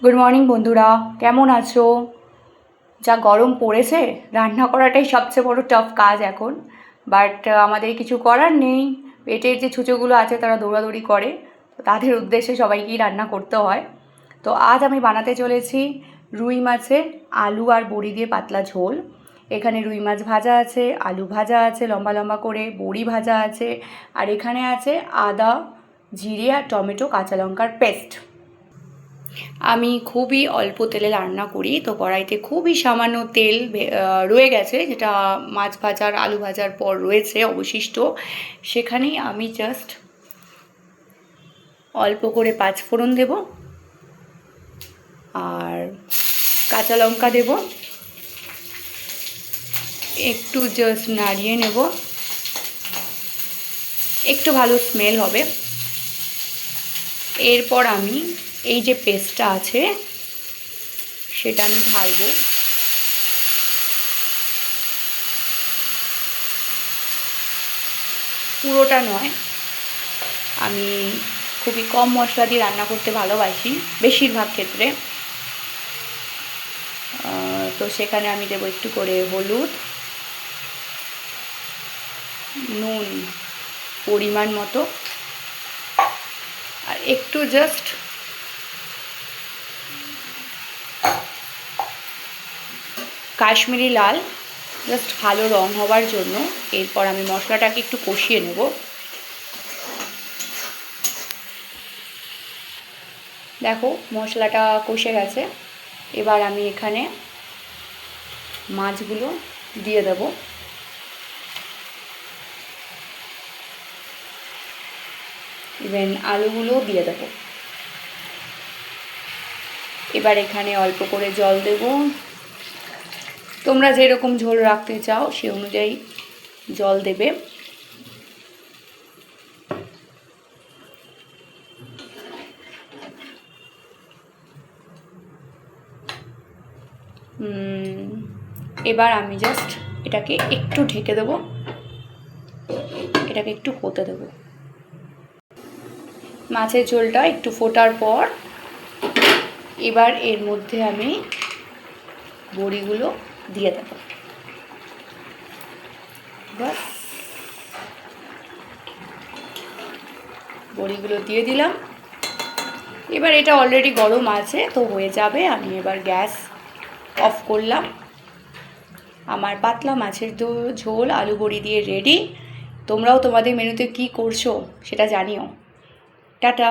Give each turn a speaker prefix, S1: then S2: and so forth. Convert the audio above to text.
S1: Good morning বন্ধুরা, কেমন আছো? যা গরম পড়েছে, রান্না করাটাই সবচেয়ে বড় টাফ কাজ এখন। বাট আমাদের কিছু করার নেই। পেটের যে ছুঁচোগুলো আছে তারা দৌড়াদৌড়ি করে, তো তাদের উদ্দেশ্যে সবাইকেই রান্না করতে হয়। তো আজ আমি বানাতে চলেছি রুই মাছের আলু আর বড়ি দিয়ে পাতলা ঝোল। এখানে রুই মাছ ভাজা আছে, আলু ভাজা আছে লম্বা লম্বা করে, বড়ি ভাজা আছে, আর এখানে আছে আদা, জিরে আর টমেটো কাঁচা লঙ্কার পেস্ট। আমি খুবই অল্প তেলে রান্না করি, তো কড়াইতে খুবই সামান্য তেল রয়ে গেছে, যেটা মাছ ভাজার আলু ভাজার পর রয়েছে অবশিষ্ট। সেখানেই আমি জাস্ট অল্প করে পাঁচফোড়ন দেব আর কাঁচা লঙ্কা দেব, একটু জাস্ট নাড়িয়ে নেব, একটু ভালো স্মেল হবে। এরপর আমি এই যে পেস্টটা আছে সেটা আমি ঢালবো। পুরোটা নয়, আমি খুবই কম মশলা দিয়ে রান্না করতে ভালোবাসি বেশিরভাগ ক্ষেত্রে। তো সেখানে আমি দেবো একটু করে হলুদ, নুন পরিমাণ মতো, আর একটু জাস্ট কাশ্মীরি লাল, জাস্ট ভালো রং হওয়ার জন্য। এরপর আমি মশলাটাকে একটু কষিয়ে নেব। দেখো মশলাটা কষে গেছে। এবার আমি এখানে মাছগুলো দিয়ে দেব। ইভেন আলুগুলোও দিয়ে দেব। এবার এখানে অল্প করে জল দেব। তোমরা যেরকম ঝোল রাখতে চাও সে অনুযায়ী জল দেবে। এবার আমি জাস্ট এটাকে একটু ঢেকে দেবো, এটাকে একটু হতে দেবো। মাছের ঝোলটা একটু ফোটার পর এবার এর মধ্যে আমি বড়িগুলো দিয়ে দেবো। বাস, বড়িগুলো দিয়ে দিলাম। এবার এটা অলরেডি গরম আছে, তো হয়ে যাবে। আমি এবার গ্যাস অফ করলাম। আমার পাতলা মাছের ঝোল আলু বড়ি দিয়ে রেডি। তোমরাও তোমাদের মেনুতে কি করছো সেটা জানিও। টাটা।